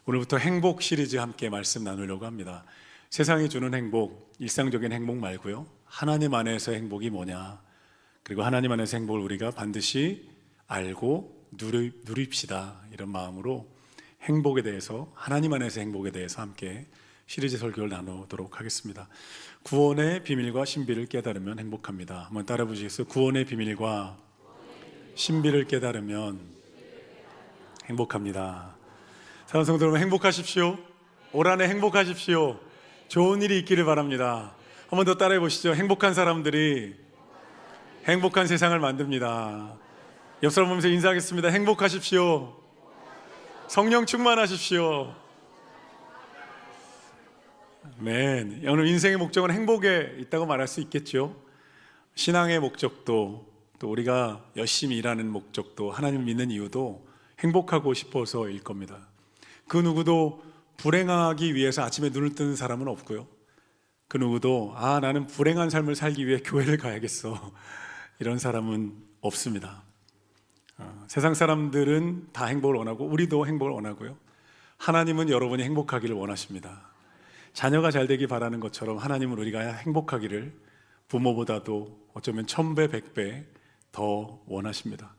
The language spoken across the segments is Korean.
오늘부터 행복 시리즈 함께 말씀 나누려고 합니다. 세상이 주는 행복, 일상적인 행복 말고요, 하나님 안에서 행복이 뭐냐, 그리고 하나님 안에서 행복을 우리가 반드시 알고 누립시다, 이런 마음으로 행복에 대해서, 하나님 안에서 행복에 대해서 함께 시리즈 설교를 나누도록 하겠습니다. 구원의 비밀과 신비를 깨달으면 행복합니다. 한번 따라 보시겠어요? 구원의 비밀과 신비를 깨달으면 행복합니다. 사랑하는 성도 여러분, 행복하십시오. 올 한해 행복하십시오. 좋은 일이 있기를 바랍니다. 한 번 더 따라해 보시죠. 행복한 사람들이 행복한 세상을 만듭니다. 옆 사람 보면서 인사하겠습니다. 행복하십시오. 성령 충만하십시오. 아멘. 오늘 인생의 목적은 행복에 있다고 말할 수 있겠죠. 신앙의 목적도, 또 우리가 열심히 일하는 목적도, 하나님을 믿는 이유도 행복하고 싶어서일 겁니다. 그 누구도 불행하기 위해서 아침에 눈을 뜨는 사람은 없고요, 그 누구도 나는 불행한 삶을 살기 위해 교회를 가야겠어, 이런 사람은 없습니다. 세상 사람들은 다 행복을 원하고 우리도 행복을 원하고요, 하나님은 여러분이 행복하기를 원하십니다. 자녀가 잘 되기 바라는 것처럼 하나님은 우리가 행복하기를 부모보다도 어쩌면 1000배, 100배 더 원하십니다.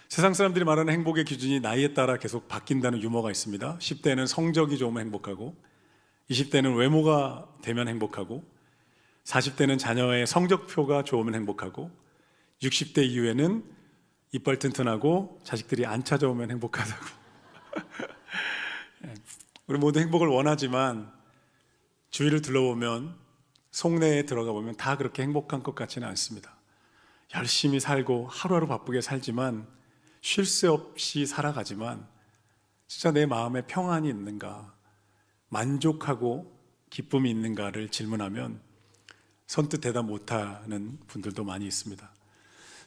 세상 사람들이 말하는 행복의 기준이 나이에 따라 계속 바뀐다는 유머가 있습니다. 10대는 성적이 좋으면 행복하고, 20대는 외모가 되면 행복하고, 40대는 자녀의 성적표가 좋으면 행복하고, 60대 이후에는 이빨 튼튼하고 자식들이 안 찾아오면 행복하다고. 우리 모두 행복을 원하지만 주위를 둘러보면, 속내에 들어가 보면 다 그렇게 행복한 것 같지는 않습니다. 열심히 살고 하루하루 바쁘게 살지만, 쉴 새 없이 살아가지만 진짜 내 마음에 평안이 있는가, 만족하고 기쁨이 있는가를 질문하면 선뜻 대답 못하는 분들도 많이 있습니다.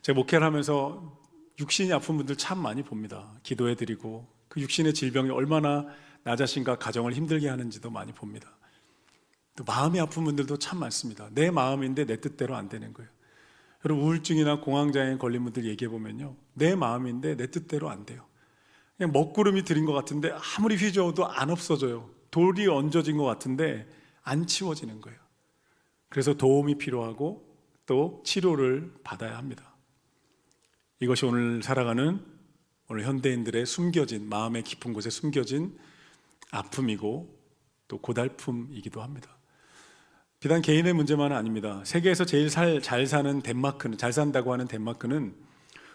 제가 목회를 하면서 육신이 아픈 분들 참 많이 봅니다. 기도해드리고 그 육신의 질병이 얼마나 나 자신과 가정을 힘들게 하는지도 많이 봅니다. 또 마음이 아픈 분들도 참 많습니다. 내 마음인데 내 뜻대로 안 되는 거예요. 여러분, 우울증이나 공황장애 걸린 분들 얘기해보면요, 내 마음인데 내 뜻대로 안 돼요. 그냥 먹구름이 들인 것 같은데 아무리 휘저어도 안 없어져요. 돌이 얹어진 것 같은데 안 치워지는 거예요. 그래서 도움이 필요하고 또 치료를 받아야 합니다. 이것이 오늘 살아가는 오늘 현대인들의 숨겨진, 마음의 깊은 곳에 숨겨진 아픔이고 또 고달픔이기도 합니다. 비단 개인의 문제만은 아닙니다. 세계에서 제일 잘 사는 덴마크는, 잘 산다고 하는 덴마크는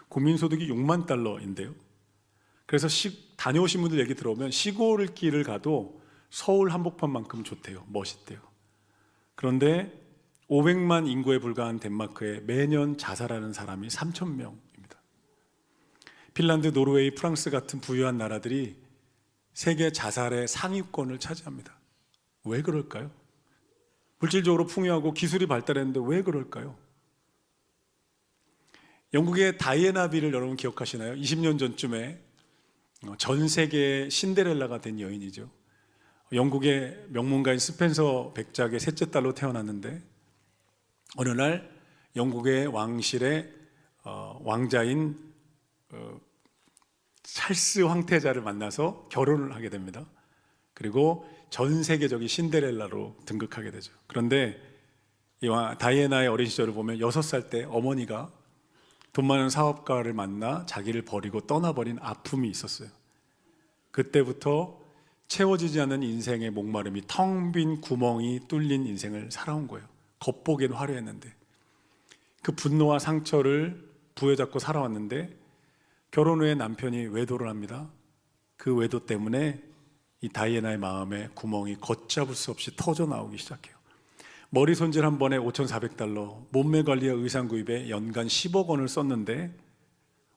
국민소득이 6만 달러인데요. 그래서 다녀오신 분들 얘기 들어보면 시골 길을 가도 서울 한복판만큼 좋대요. 멋있대요. 그런데 500만 인구에 불과한 덴마크에 매년 자살하는 사람이 3,000명입니다. 핀란드, 노르웨이, 프랑스 같은 부유한 나라들이 세계 자살의 상위권을 차지합니다. 왜 그럴까요? 물질적으로 풍요하고 기술이 발달했는데 왜 그럴까요? 영국의 다이애나비를 여러분 기억하시나요? 20년 전쯤에 전 세계의 신데렐라가 된 여인이죠. 영국의 명문가인 스펜서 백작의 셋째 딸로 태어났는데, 어느 날 영국의 왕실의 왕자인 찰스 황태자를 만나서 결혼을 하게 됩니다. 그리고 전 세계적인 신데렐라로 등극하게 되죠. 그런데 이 다이애나의 어린 시절을 보면 6살 때 어머니가 돈 많은 사업가를 만나 자기를 버리고 떠나버린 아픔이 있었어요. 그때부터 채워지지 않는 인생의 목마름이, 텅 빈 구멍이 뚫린 인생을 살아온 거예요. 겉보기엔 화려했는데 그 분노와 상처를 부여잡고 살아왔는데, 결혼 후에 남편이 외도를 합니다. 그 외도 때문에 이 다이애나의 마음에 구멍이 걷잡을 수 없이 터져 나오기 시작해요. 머리 손질 한 번에 5,400달러, 몸매 관리와 의상 구입에 연간 10억 원을 썼는데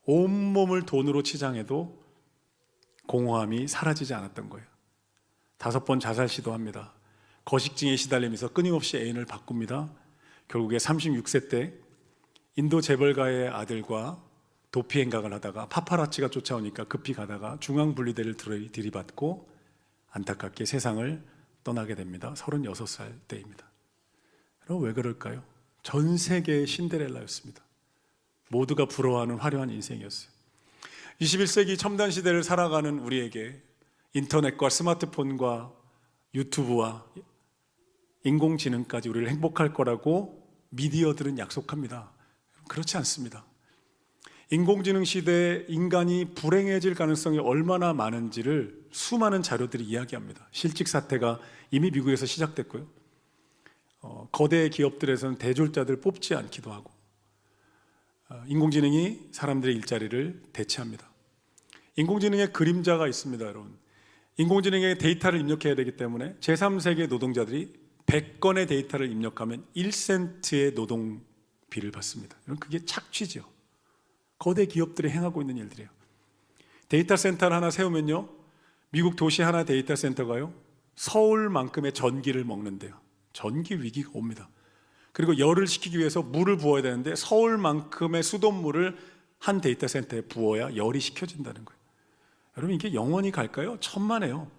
온몸을 돈으로 치장해도 공허함이 사라지지 않았던 거예요. 5번 자살 시도합니다. 거식증에 시달리면서 끊임없이 애인을 바꿉니다. 결국에 36세 때 인도 재벌가의 아들과 도피 행각을 하다가 파파라치가 쫓아오니까 급히 가다가 중앙분리대를 들이받고 안타깝게 세상을 떠나게 됩니다. 36살 때입니다. 그럼 왜 그럴까요? 전 세계의 신데렐라였습니다. 모두가 부러워하는 화려한 인생이었어요. 21세기 첨단 시대를 살아가는 우리에게 인터넷과 스마트폰과 유튜브와 인공지능까지 우리를 행복할 거라고 미디어들은 약속합니다. 그렇지 않습니다. 인공지능 시대에 인간이 불행해질 가능성이 얼마나 많은지를 수많은 자료들이 이야기합니다. 실직 사태가 이미 미국에서 시작됐고요. 거대 기업들에서는 대졸자들 뽑지 않기도 하고, 인공지능이 사람들의 일자리를 대체합니다. 인공지능의 그림자가 있습니다, 여러분. 인공지능에 데이터를 입력해야 되기 때문에 제3세계 노동자들이 100건의 데이터를 입력하면 1센트의 노동비를 받습니다. 그게 착취죠. 거대 기업들이 행하고 있는 일들이에요. 데이터 센터를 하나 세우면요, 미국 도시 하나 데이터 센터가요, 서울만큼의 전기를 먹는데요. 전기 위기가 옵니다. 그리고 열을 식히기 위해서 물을 부어야 되는데 서울만큼의 수돗물을 한 데이터 센터에 부어야 열이 식혀진다는 거예요. 여러분, 이게 영원히 갈까요? 천만에요.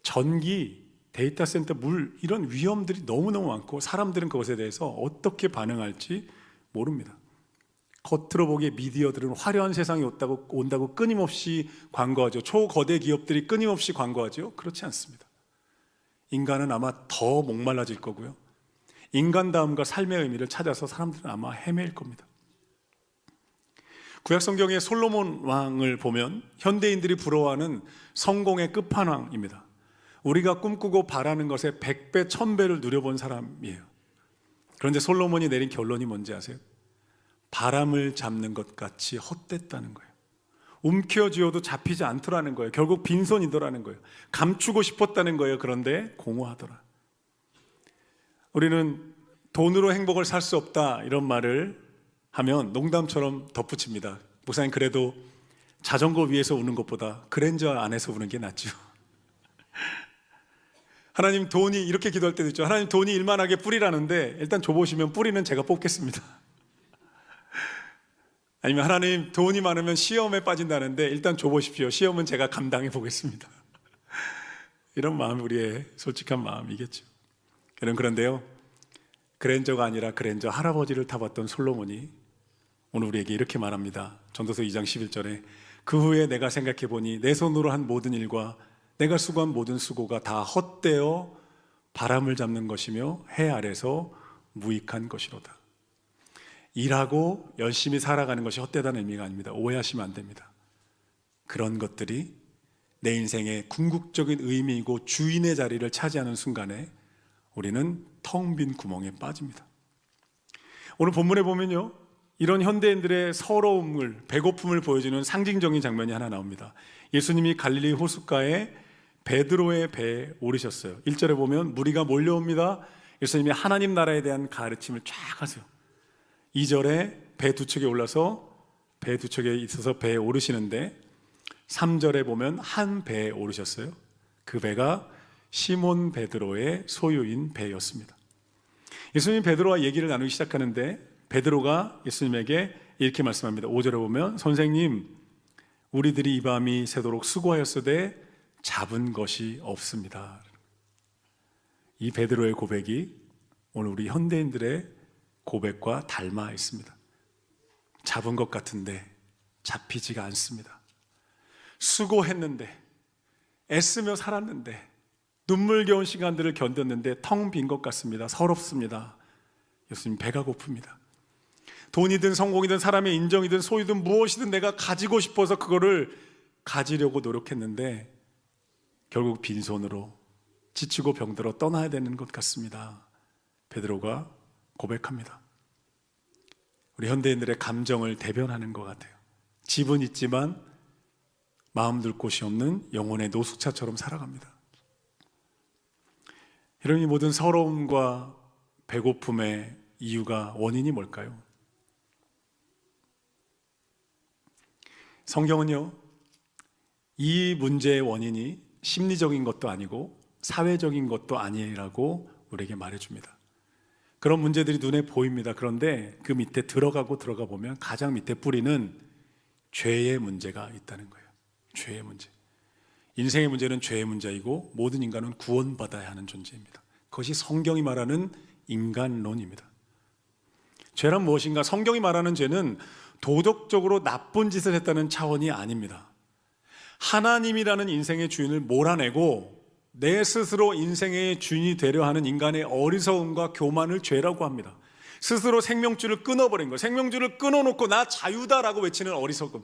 전기, 데이터 센터, 물, 이런 위험들이 너무너무 많고 사람들은 그것에 대해서 어떻게 반응할지 모릅니다. 겉으로 보기에 미디어들은 화려한 세상이 온다고 끊임없이 광고하죠. 초거대 기업들이 끊임없이 광고하죠. 그렇지 않습니다. 인간은 아마 더 목말라질 거고요. 인간다움과 삶의 의미를 찾아서 사람들은 아마 헤매일 겁니다. 구약 성경의 솔로몬 왕을 보면 현대인들이 부러워하는 성공의 끝판왕입니다. 우리가 꿈꾸고 바라는 것에 100배, 1000배를 누려본 사람이에요. 그런데 솔로몬이 내린 결론이 뭔지 아세요? 바람을 잡는 것 같이 헛됐다는 거예요. 움켜쥐어도 잡히지 않더라는 거예요. 결국 빈손이더라는 거예요. 감추고 싶었다는 거예요. 그런데 공허하더라. 우리는 돈으로 행복을 살 수 없다 이런 말을 하면 농담처럼 덧붙입니다. 목사님, 그래도 자전거 위에서 우는 것보다 그랜저 안에서 우는 게 낫죠. 하나님, 돈이, 이렇게 기도할 때도 있죠. 하나님, 돈이 일만하게 뿌리라는데 일단 줘보시면 뿌리는 제가 뽑겠습니다. 아니면 하나님, 돈이 많으면 시험에 빠진다는데 일단 줘보십시오. 시험은 제가 감당해 보겠습니다. 이런 마음이 우리의 솔직한 마음이겠죠. 여러분, 그런데요, 그랜저가 아니라 그랜저 할아버지를 타봤던 솔로몬이 오늘 우리에게 이렇게 말합니다. 전도서 2장 11절에 그 후에 내가 생각해 보니 내 손으로 한 모든 일과 내가 수고한 모든 수고가 다 헛되어 바람을 잡는 것이며 해 아래서 무익한 것이로다. 일하고 열심히 살아가는 것이 헛되다는 의미가 아닙니다. 오해하시면 안 됩니다. 그런 것들이 내 인생의 궁극적인 의미이고 주인의 자리를 차지하는 순간에 우리는 텅 빈 구멍에 빠집니다. 오늘 본문에 보면요, 이런 현대인들의 서러움을, 배고픔을 보여주는 상징적인 장면이 하나 나옵니다. 예수님이 갈릴리 호숫가에 베드로의 배에 오르셨어요. 1절에 보면 무리가 몰려옵니다. 예수님이 하나님 나라에 대한 가르침을 쫙 하세요. 2절에 배 두 척에 올라서 배 두 척에 있어서 배에 오르시는데 3절에 보면 한 배에 오르셨어요. 그 배가 시몬 베드로의 소유인 배였습니다. 예수님이 베드로와 얘기를 나누기 시작하는데 베드로가 예수님에게 이렇게 말씀합니다. 5절에 보면 선생님, 우리들이 이 밤이 새도록 수고하였으되 잡은 것이 없습니다. 이 베드로의 고백이 오늘 우리 현대인들의 고백과 닮아 있습니다. 잡은 것 같은데 잡히지가 않습니다. 수고했는데, 애쓰며 살았는데, 눈물겨운 시간들을 견뎠는데 텅 빈 것 같습니다. 서럽습니다. 예수님, 배가 고픕니다. 돈이든 성공이든 사람의 인정이든 소유든 무엇이든 내가 가지고 싶어서 그거를 가지려고 노력했는데 결국 빈손으로 지치고 병들어 떠나야 되는 것 같습니다. 베드로가 고백합니다. 우리 현대인들의 감정을 대변하는 것 같아요. 집은 있지만 마음 둘 곳이 없는 영혼의 노숙자처럼 살아갑니다. 이런 이 모든 서러움과 배고픔의 이유가, 원인이 뭘까요? 성경은요, 이 문제의 원인이 심리적인 것도 아니고 사회적인 것도 아니라고 우리에게 말해줍니다. 그런 문제들이 눈에 보입니다. 그런데 그 밑에 들어가 보면 가장 밑에 뿌리는 죄의 문제가 있다는 거예요. 죄의 문제. 인생의 문제는 죄의 문제이고 모든 인간은 구원받아야 하는 존재입니다. 그것이 성경이 말하는 인간론입니다. 죄란 무엇인가? 성경이 말하는 죄는 도덕적으로 나쁜 짓을 했다는 차원이 아닙니다. 하나님이라는 인생의 주인을 몰아내고 내 스스로 인생의 주인이 되려 하는 인간의 어리석음과 교만을 죄라고 합니다. 스스로 생명줄을 끊어버린 거예요. 생명줄을 끊어놓고 나 자유다라고 외치는 어리석음.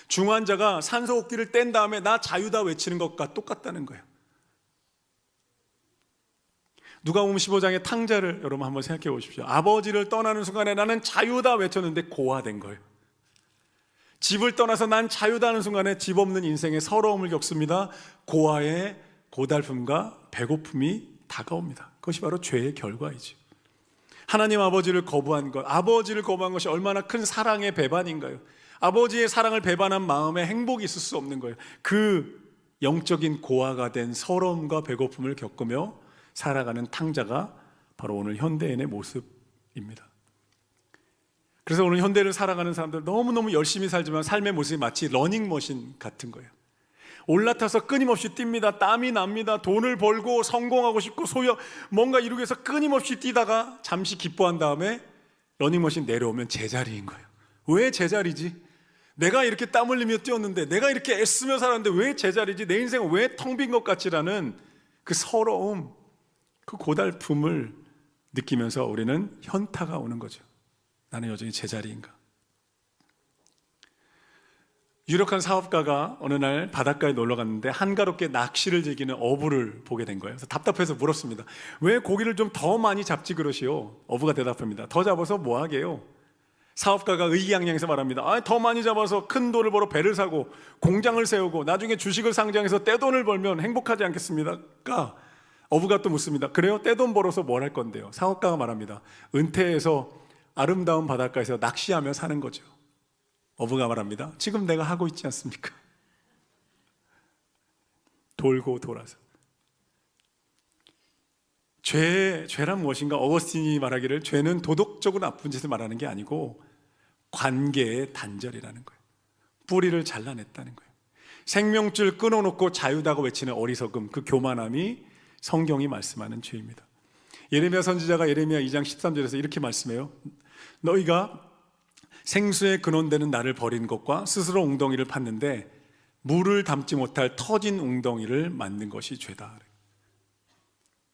중환자가 산소호흡기를 뗀 다음에 나 자유다 외치는 것과 똑같다는 거예요. 누가복음 15장의 탕자를 여러분 한번 생각해 보십시오. 아버지를 떠나는 순간에 나는 자유다 외쳤는데 고아된 거예요. 집을 떠나서 난 자유다 하는 순간에 집 없는 인생의 서러움을 겪습니다. 고아의 고달픔과 배고픔이 다가옵니다. 그것이 바로 죄의 결과이죠. 하나님 아버지를 거부한 것, 아버지를 거부한 것이 얼마나 큰 사랑의 배반인가요? 아버지의 사랑을 배반한 마음에 행복이 있을 수 없는 거예요. 그 영적인 고아가 된 서러움과 배고픔을 겪으며 살아가는 탕자가 바로 오늘 현대인의 모습입니다. 그래서 오늘 현대를 살아가는 사람들 너무너무 열심히 살지만 삶의 모습이 마치 러닝머신 같은 거예요. 올라타서 끊임없이 뜁니다. 땀이 납니다. 돈을 벌고 성공하고 싶고 뭔가 이루기 위해서 끊임없이 뛰다가 잠시 기뻐한 다음에 러닝머신 내려오면 제자리인 거예요. 왜 제자리지? 내가 이렇게 땀 흘리며 뛰었는데, 내가 이렇게 애쓰며 살았는데 왜 제자리지? 내 인생은 왜 텅 빈 것 같지라는 그 서러움, 그 고달픔을 느끼면서 우리는 현타가 오는 거죠. 나는 여전히 제자리인가? 유력한 사업가가 어느 날 바닷가에 놀러 갔는데 한가롭게 낚시를 즐기는 어부를 보게 된 거예요. 그래서 답답해서 물었습니다. 왜 고기를 좀 더 많이 잡지 그러시오? 어부가 대답합니다. 더 잡아서 뭐 하게요? 사업가가 의기양양해서 말합니다. 더 많이 잡아서 큰 돈을 벌어 배를 사고 공장을 세우고 나중에 주식을 상장해서 떼돈을 벌면 행복하지 않겠습니까? 어부가 또 묻습니다. 그래요? 떼돈 벌어서 뭘 할 건데요? 사업가가 말합니다. 은퇴해서 아름다운 바닷가에서 낚시하며 사는 거죠. 어부가 말합니다. 지금 내가 하고 있지 않습니까? 돌고 돌아서. 죄란 무엇인가? 어거스틴이 말하기를 죄는 도덕적으로 나쁜 짓을 말하는 게 아니고 관계의 단절이라는 거예요. 뿌리를 잘라냈다는 거예요. 생명줄 끊어놓고 자유다고 외치는 어리석음, 그 교만함이 성경이 말씀하는 죄입니다. 예레미야 선지자가 예레미야 2장 13절에서 이렇게 말씀해요. 너희가 생수의 근원되는 나를 버린 것과 스스로 웅덩이를 팠는데 물을 담지 못할 터진 웅덩이를 만든 것이 죄다.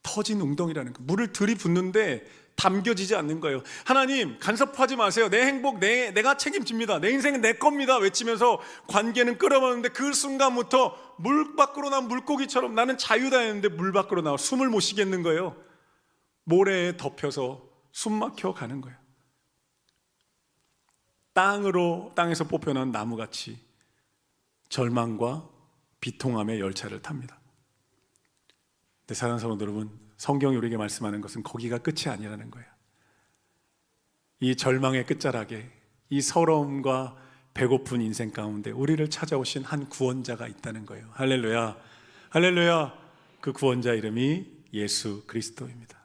터진 웅덩이라는 거, 물을 들이붓는데 담겨지지 않는 거예요. 하나님 간섭하지 마세요. 내 행복 내가 책임집니다. 내 인생은 내 겁니다 외치면서 관계는 끌어버렸는데 그 순간부터 물 밖으로 나온 물고기처럼 나는 자유다 했는데 물 밖으로 나와 숨을 못 쉬겠는 거예요. 모래에 덮여서 숨 막혀 가는 거예요. 땅에서 뽑혀난 나무같이 절망과 비통함의 열차를 탑니다. 근데 사랑하는 성도 여러분, 성경이 우리에게 말씀하는 것은 거기가 끝이 아니라는 거예요. 이 절망의 끝자락에 이 서러움과 배고픈 인생 가운데 우리를 찾아오신 한 구원자가 있다는 거예요. 할렐루야, 할렐루야. 그 구원자 이름이 예수 그리스도입니다.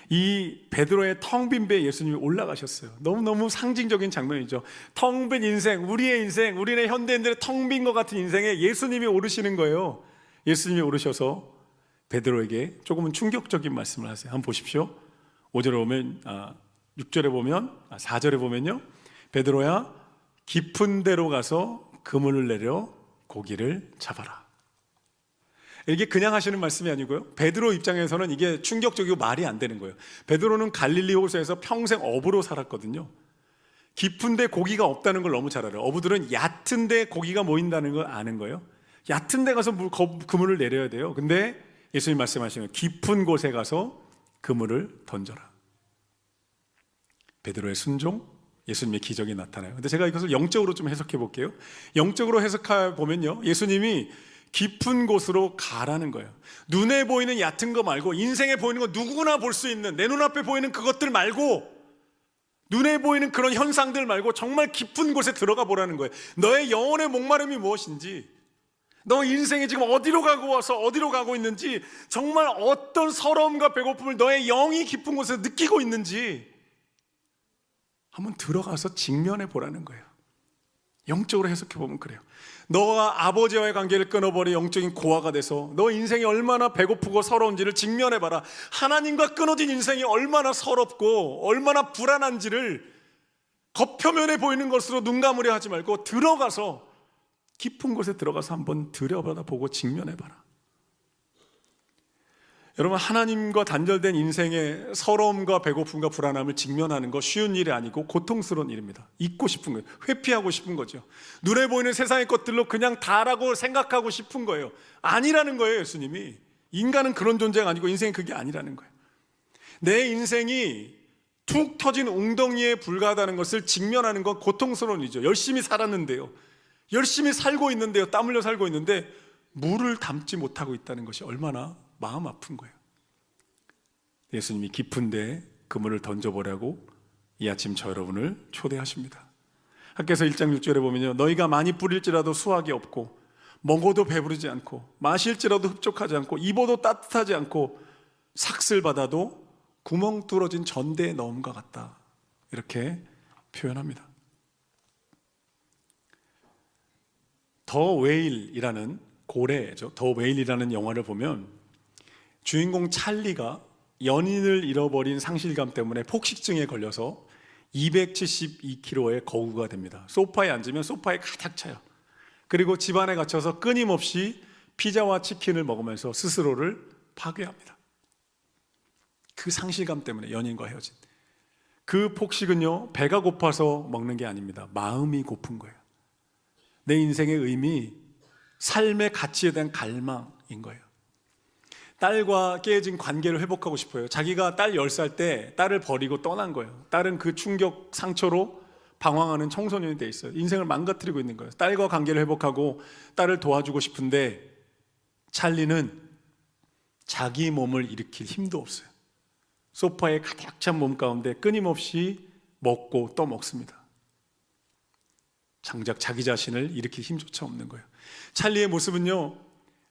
이 베드로의 텅 빈 배에 예수님이 올라가셨어요. 너무너무 상징적인 장면이죠. 텅 빈 인생, 우리의 인생, 우리네 현대인들의 텅 빈 것 같은 인생에 예수님이 오르시는 거예요. 예수님이 오르셔서 베드로에게 조금은 충격적인 말씀을 하세요. 한번 보십시오. 5절에 보면 6절에 보면 4절에 보면요. 베드로야, 깊은 데로 가서 그물을 내려 고기를 잡아라. 이게 그냥 하시는 말씀이 아니고요. 베드로 입장에서는 이게 충격적이고 말이 안 되는 거예요. 베드로는 갈릴리 호수에서 평생 어부로 살았거든요. 깊은 데 고기가 없다는 걸 너무 잘 알아요. 어부들은 얕은 데 고기가 모인다는 걸 아는 거예요. 얕은 데 가서 그물을 내려야 돼요. 근데 예수님 말씀하시는 깊은 곳에 가서 그물을 던져라. 베드로의 순종, 예수님의 기적이 나타나요. 근데 제가 이것을 영적으로 좀 해석해 볼게요. 영적으로 해석해 보면요, 예수님이 깊은 곳으로 가라는 거예요. 눈에 보이는 얕은 거 말고, 인생에 보이는 거 누구나 볼 수 있는, 내 눈앞에 보이는 그것들 말고, 눈에 보이는 그런 현상들 말고 정말 깊은 곳에 들어가 보라는 거예요. 너의 영혼의 목마름이 무엇인지, 너 인생이 지금 어디로 가고 와서 어디로 가고 있는지, 정말 어떤 서러움과 배고픔을 너의 영이 깊은 곳에서 느끼고 있는지 한번 들어가서 직면해 보라는 거예요. 영적으로 해석해 보면 그래요. 너와 아버지와의 관계를 끊어버린 영적인 고아가 돼서 너 인생이 얼마나 배고프고 서러운지를 직면해봐라. 하나님과 끊어진 인생이 얼마나 서럽고 얼마나 불안한지를 겉표면에 보이는 것으로 눈 감으려 하지 말고 들어가서 깊은 곳에 들어가서 한번 들여다보고 직면해봐라. 여러분, 하나님과 단절된 인생의 서러움과 배고픔과 불안함을 직면하는 거 쉬운 일이 아니고 고통스러운 일입니다. 잊고 싶은 거예요. 회피하고 싶은 거죠. 눈에 보이는 세상의 것들로 그냥 다라고 생각하고 싶은 거예요. 아니라는 거예요. 예수님이. 인간은 그런 존재가 아니고 인생이 그게 아니라는 거예요. 내 인생이 툭 터진 웅덩이에 불과하다는 것을 직면하는 건 고통스러운 일이죠. 열심히 살았는데요, 열심히 살고 있는데요, 땀 흘려 살고 있는데 물을 담지 못하고 있다는 것이 얼마나 마음 아픈 거예요. 예수님이 깊은 데에 그물을 던져보라고 이 아침 저 여러분을 초대하십니다. 학개서 1장 6절에 보면요, 너희가 많이 뿌릴지라도 수확이 없고 먹어도 배부르지 않고 마실지라도 흡족하지 않고 입어도 따뜻하지 않고 삭슬 받아도 구멍 뚫어진 전대에 넣음과 같다, 이렇게 표현합니다. 더 웨일이라는 고래죠. 더 웨일이라는 영화를 보면 주인공 찰리가 연인을 잃어버린 상실감 때문에 폭식증에 걸려서 272kg의 거구가 됩니다. 소파에 앉으면 소파에 가득 차요. 그리고 집안에 갇혀서 끊임없이 피자와 치킨을 먹으면서 스스로를 파괴합니다. 그 상실감 때문에, 연인과 헤어진 그 폭식은요, 배가 고파서 먹는 게 아닙니다. 마음이 고픈 거예요. 내 인생의 의미, 삶의 가치에 대한 갈망인 거예요. 딸과 깨진 관계를 회복하고 싶어요. 자기가 딸 10살 때 딸을 버리고 떠난 거예요. 딸은 그 충격 상처로 방황하는 청소년이 돼 있어요. 인생을 망가뜨리고 있는 거예요. 딸과 관계를 회복하고 딸을 도와주고 싶은데 찰리는 자기 몸을 일으킬 힘도 없어요. 소파에 가득 찬 몸 가운데 끊임없이 먹고 또 먹습니다. 장작 자기 자신을 일으킬 힘조차 없는 거예요. 찰리의 모습은요,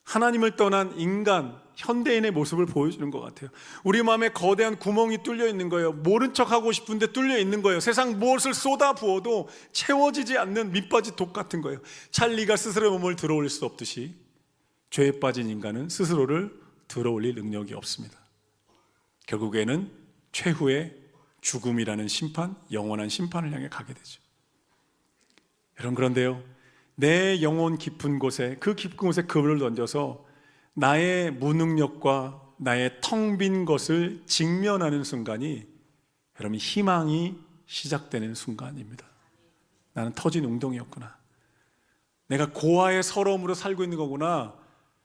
하나님을 떠난 인간, 현대인의 모습을 보여주는 것 같아요. 우리 마음에 거대한 구멍이 뚫려 있는 거예요. 모른 척하고 싶은데 뚫려 있는 거예요. 세상 무엇을 쏟아 부어도 채워지지 않는 밑바지 독 같은 거예요. 찰리가 스스로의 몸을 들어올릴 수 없듯이 죄에 빠진 인간은 스스로를 들어올릴 능력이 없습니다. 결국에는 최후의 죽음이라는 심판, 영원한 심판을 향해 가게 되죠. 여러분, 그런데요, 내 영혼 깊은 곳에, 그 깊은 곳에 그물을 던져서 나의 무능력과 나의 텅 빈 것을 직면하는 순간이, 여러분, 희망이 시작되는 순간입니다. 나는 터진 웅덩이였구나. 내가 고아의 서러움으로 살고 있는 거구나.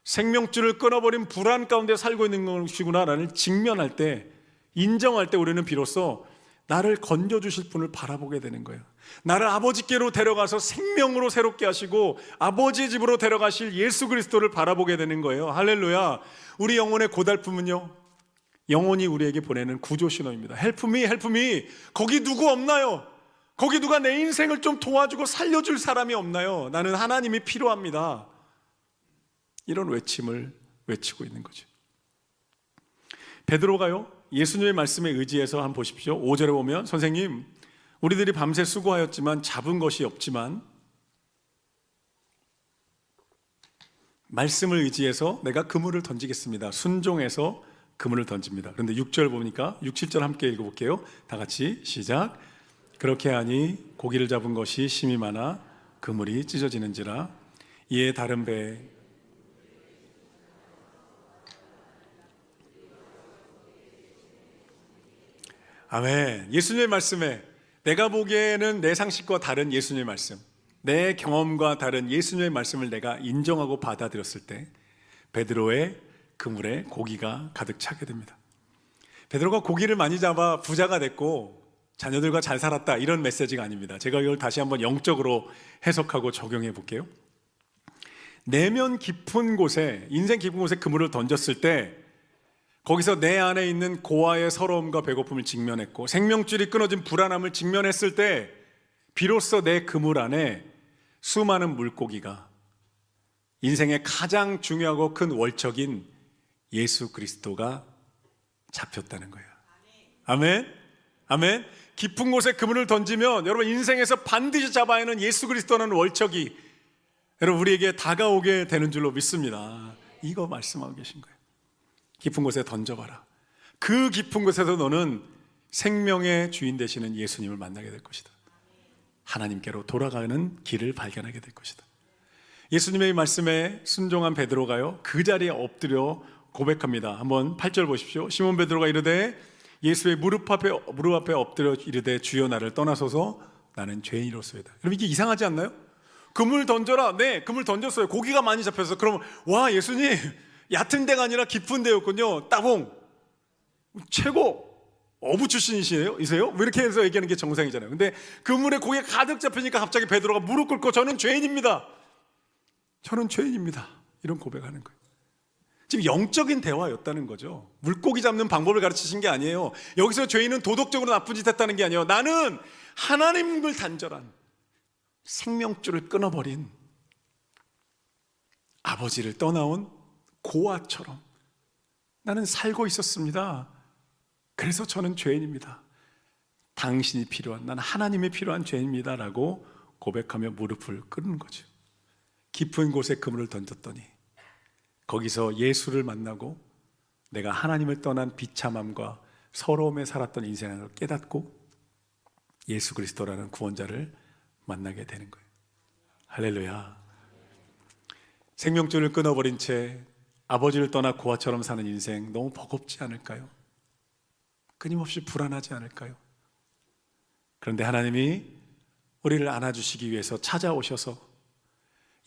생명줄을 끊어버린 불안 가운데 살고 있는 것이구나 라는 직면할 때, 인정할 때 우리는 비로소 나를 건져주실 분을 바라보게 되는 거예요. 나를 아버지께로 데려가서 생명으로 새롭게 하시고 아버지 집으로 데려가실 예수 그리스도를 바라보게 되는 거예요. 할렐루야. 우리 영혼의 고달픔은요, 영혼이 우리에게 보내는 구조 신호입니다. Help me, help me. 거기 누구 없나요? 거기 누가 내 인생을 좀 도와주고 살려줄 사람이 없나요? 나는 하나님이 필요합니다. 이런 외침을 외치고 있는 거죠. 베드로가요, 예수님의 말씀에 의지해서 한번 보십시오. 5절에 보면, 선생님, 우리들이 밤새 수고하였지만 잡은 것이 없지만 말씀을 의지해서 내가 그물을 던지겠습니다. 순종해서 그물을 던집니다. 그런데 6절 보니까 6, 7절 함께 읽어볼게요. 다 같이 시작. 그렇게 하니 고기를 잡은 것이 심이 많아 그물이 찢어지는지라. 이에 다른 배에 아멘. 예수님의 말씀에, 내가 보기에는 내 상식과 다른 예수님의 말씀, 내 경험과 다른 예수님의 말씀을 내가 인정하고 받아들였을 때 베드로의 그물에 고기가 가득 차게 됩니다. 베드로가 고기를 많이 잡아 부자가 됐고 자녀들과 잘 살았다, 이런 메시지가 아닙니다. 제가 이걸 다시 한번 영적으로 해석하고 적용해 볼게요. 내면 깊은 곳에, 인생 깊은 곳에 그물을 던졌을 때 거기서 내 안에 있는 고아의 서러움과 배고픔을 직면했고 생명줄이 끊어진 불안함을 직면했을 때 비로소 내 그물 안에 수많은 물고기가 인생의 가장 중요하고 큰 월척인 예수 그리스도가 잡혔다는 거예요. 아멘. 아멘. 깊은 곳에 그물을 던지면 여러분, 인생에서 반드시 잡아야 하는 예수 그리스도라는 월척이 여러분 우리에게 다가오게 되는 줄로 믿습니다. 이거 말씀하고 계신 거예요. 깊은 곳에 던져봐라. 그 깊은 곳에서 너는 생명의 주인 되시는 예수님을 만나게 될 것이다. 하나님께로 돌아가는 길을 발견하게 될 것이다. 예수님의 말씀에 순종한 베드로가요, 그 자리에 엎드려 고백합니다. 한번 8절 보십시오. 시몬 베드로가 이르되 예수의 무릎 앞에 엎드려 이르되 주여 나를 떠나소서 나는 죄인이로소이다. 여러분, 이게 이상하지 않나요? 그물 던져라. 네, 그물 던졌어요. 고기가 많이 잡혀서. 그럼 와, 예수님 얕은 데가 아니라 깊은 데였군요. 따봉. 최고 어부 출신이세요? 왜 이렇게 해서 얘기하는 게 정상이잖아요. 근데 그물에 고기가 가득 잡히니까 갑자기 베드로가 무릎 꿇고 저는 죄인입니다. 저는 죄인입니다. 이런 고백하는 거예요. 지금 영적인 대화였다는 거죠. 물고기 잡는 방법을 가르치신 게 아니에요. 여기서 죄인은 도덕적으로 나쁜 짓 했다는 게 아니에요. 나는 하나님을 단절한, 생명줄을 끊어버린, 아버지를 떠나온 고아처럼 나는 살고 있었습니다. 그래서 저는 죄인입니다. 당신이 필요한, 난 하나님이 필요한 죄인입니다 라고 고백하며 무릎을 꿇는 거죠. 깊은 곳에 그물을 던졌더니 거기서 예수를 만나고 내가 하나님을 떠난 비참함과 서러움에 살았던 인생을 깨닫고 예수 그리스도라는 구원자를 만나게 되는 거예요. 할렐루야. 생명줄을 끊어버린 채 아버지를 떠나 고아처럼 사는 인생, 너무 버겁지 않을까요? 끊임없이 불안하지 않을까요? 그런데 하나님이 우리를 안아주시기 위해서 찾아오셔서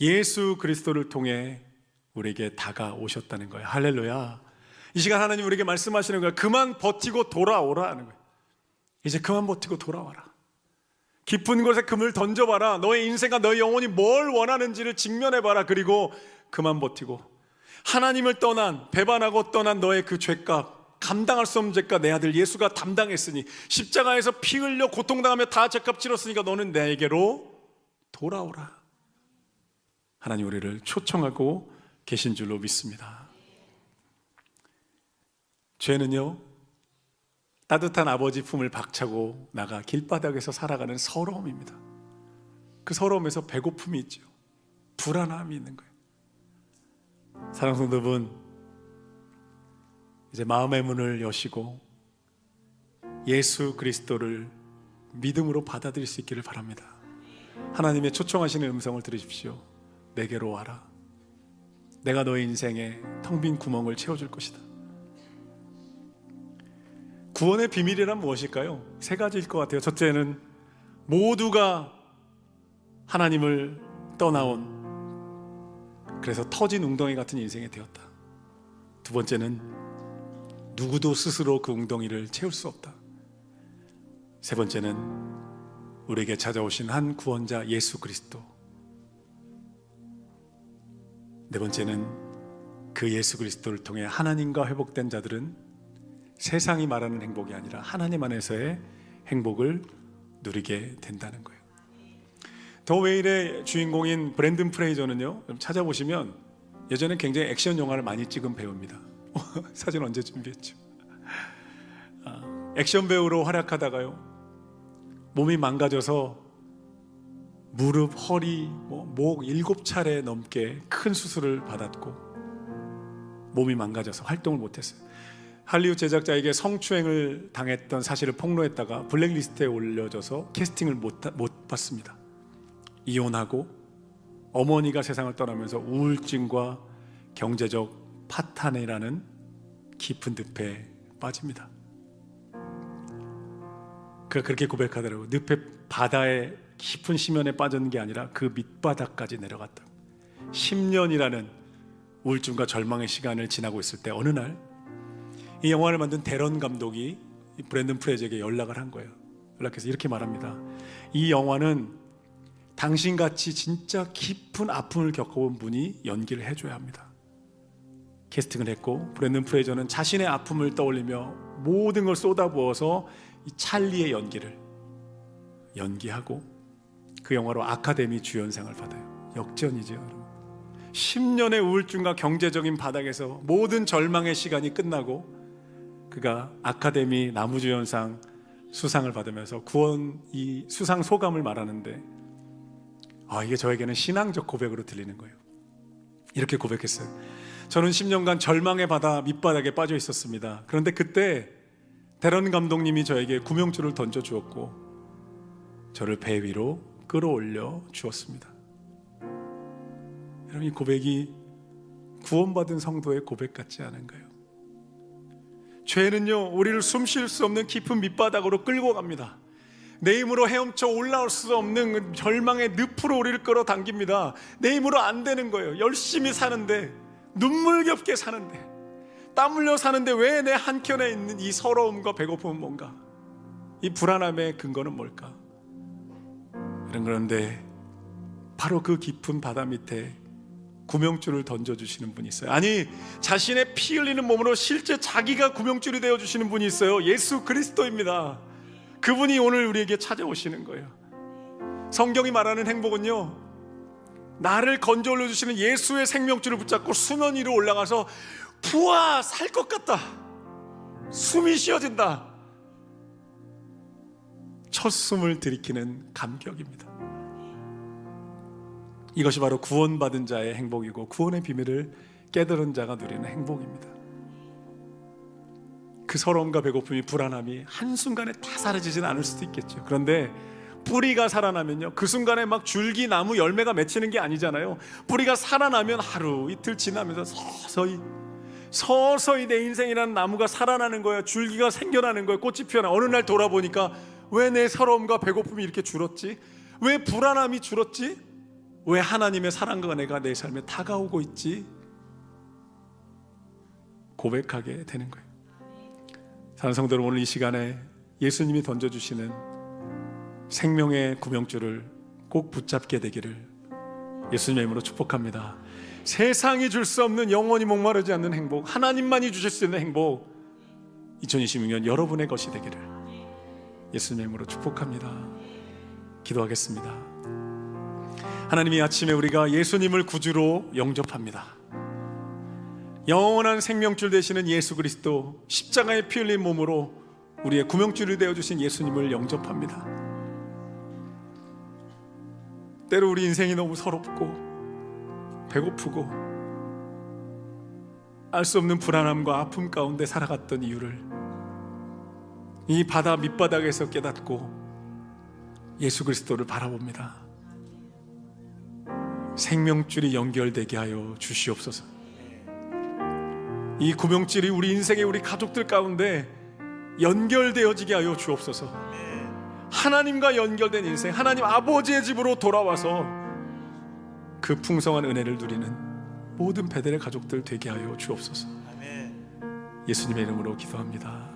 예수 그리스도를 통해 우리에게 다가오셨다는 거예요. 할렐루야. 이 시간 하나님 우리에게 말씀하시는 거예요. 그만 버티고 돌아오라 하는 거예요. 이제 그만 버티고 돌아와라. 깊은 곳에 금을 던져봐라. 너의 인생과 너의 영혼이 뭘 원하는지를 직면해봐라. 그리고 그만 버티고 하나님을 떠난, 배반하고 떠난 너의 그 죄값, 감당할 수 없는 죄값 내 아들 예수가 담당했으니, 십자가에서 피 흘려 고통당하며 다 죄값 치렀으니까 너는 내게로 돌아오라. 하나님 우리를 초청하고 계신 줄로 믿습니다. 죄는요, 따뜻한 아버지 품을 박차고 나가 길바닥에서 살아가는 서러움입니다. 그 서러움에서 배고픔이 있죠. 불안함이 있는 거예요. 사랑하는 성도분, 이제 마음의 문을 여시고 예수 그리스도를 믿음으로 받아들일 수 있기를 바랍니다. 하나님의 초청하시는 음성을 들으십시오. 내게로 와라. 내가 너의 인생에 텅 빈 구멍을 채워줄 것이다. 구원의 비밀이란 무엇일까요? 세 가지일 것 같아요. 첫째는 모두가 하나님을 떠나온, 그래서 터진 웅덩이 같은 인생이 되었다. 두 번째는 누구도 스스로 그 웅덩이를 채울 수 없다. 세 번째는 우리에게 찾아오신 한 구원자 예수 그리스도. 네 번째는 그 예수 그리스도를 통해 하나님과 회복된 자들은 세상이 말하는 행복이 아니라 하나님 안에서의 행복을 누리게 된다는 거예요. 더 웨일의 주인공인 브랜든 프레이저는요, 찾아보시면 예전에 굉장히 액션 영화를 많이 찍은 배우입니다. 사진 언제 준비했죠? 액션 배우로 활약하다가요, 몸이 망가져서 무릎, 허리, 목 7차례 넘게 큰 수술을 받았고 몸이 망가져서 활동을 못했어요. 할리우드 제작자에게 성추행을 당했던 사실을 폭로했다가 블랙리스트에 올려져서 캐스팅을 못 받습니다. 이혼하고 어머니가 세상을 떠나면서 우울증과 경제적 파탄이라는 깊은 늪에 빠집니다. 그가 그렇게 고백하더라고요. 늪에, 바다의 깊은 심연에 빠졌는 게 아니라 그 밑바닥까지 내려갔다. 10년이라는 우울증과 절망의 시간을 지나고 있을 때 어느 날 이 영화를 만든 데런 감독이 브랜든 프레이저에게 연락을 한 거예요. 연락해서 이렇게 말합니다. 이 영화는 당신같이 진짜 깊은 아픔을 겪어본 분이 연기를 해줘야 합니다. 캐스팅을 했고 브랜든 프레이저는 자신의 아픔을 떠올리며 모든 걸 쏟아부어서 이 찰리의 연기를 연기하고 그 영화로 아카데미 주연상을 받아요. 역전이죠, 여러분. 10년의 우울증과 경제적인 바닥에서 모든 절망의 시간이 끝나고 그가 아카데미 나무주연상 수상을 받으면서 이 수상 소감을 말하는데, 이게 저에게는 신앙적 고백으로 들리는 거예요. 이렇게 고백했어요. 저는 10년간 절망의 바다 밑바닥에 빠져 있었습니다. 그런데 그때 데런 감독님이 저에게 구명줄을 던져 주었고 저를 배 위로 끌어올려 주었습니다. 여러분, 이 고백이 구원받은 성도의 고백 같지 않은가요? 죄는요, 우리를 숨 쉴 수 없는 깊은 밑바닥으로 끌고 갑니다. 내 힘으로 헤엄쳐 올라올 수 없는 절망의 늪으로 우리를 끌어당깁니다. 내 힘으로 안 되는 거예요. 열심히 사는데, 눈물겹게 사는데, 땀 흘려 사는데 왜 내 한켠에 있는 이 서러움과 배고픔은 뭔가? 이 불안함의 근거는 뭘까? 그런데 바로 그 깊은 바다 밑에 구명줄을 던져주시는 분이 있어요. 아니, 자신의 피 흘리는 몸으로 실제 자기가 구명줄이 되어주시는 분이 있어요. 예수 그리스도입니다. 그분이 오늘 우리에게 찾아오시는 거예요. 성경이 말하는 행복은요, 나를 건져 올려주시는 예수의 생명줄을 붙잡고 수면 위로 올라가서 부하 살 것 같다, 숨이 쉬어진다, 첫 숨을 들이키는 감격입니다. 이것이 바로 구원받은 자의 행복이고 구원의 비밀을 깨달은 자가 누리는 행복입니다. 그 서러움과 배고픔이, 불안함이 한순간에 다 사라지지는 않을 수도 있겠죠. 그런데 뿌리가 살아나면요, 그 순간에 막 줄기, 나무, 열매가 맺히는 게 아니잖아요. 뿌리가 살아나면 하루 이틀 지나면서 서서히 내 인생이라는 나무가 살아나는 거예요. 줄기가 생겨나는 거예요. 꽃이 피어나. 어느 날 돌아보니까 왜 내 서러움과 배고픔이 이렇게 줄었지? 왜 불안함이 줄었지? 왜 하나님의 사랑과 은혜가 내 삶에 다가오고 있지? 고백하게 되는 거예요. 사랑하는 성도 여러분, 오늘 이 시간에 예수님이 던져주시는 생명의 구명줄을 꼭 붙잡게 되기를 예수님의 이름으로 축복합니다. 세상이 줄 수 없는, 영원히 목마르지 않는 행복, 하나님만이 주실 수 있는 행복, 2026년 여러분의 것이 되기를 예수님의 이름으로 축복합니다. 기도하겠습니다. 하나님, 이 아침에 우리가 예수님을 구주로 영접합니다. 영원한 생명줄 되시는 예수 그리스도, 십자가에 피 흘린 몸으로 우리의 구명줄이 되어주신 예수님을 영접합니다. 때로 우리 인생이 너무 서럽고 배고프고 알 수 없는 불안함과 아픔 가운데 살아갔던 이유를 이 바다 밑바닥에서 깨닫고 예수 그리스도를 바라봅니다. 생명줄이 연결되게 하여 주시옵소서. 이 구명줄이 우리 인생의, 우리 가족들 가운데 연결되어지게 하여 주옵소서. 하나님과 연결된 인생, 하나님 아버지의 집으로 돌아와서 그 풍성한 은혜를 누리는 모든 베델의 가족들 되게 하여 주옵소서. 예수님의 이름으로 기도합니다.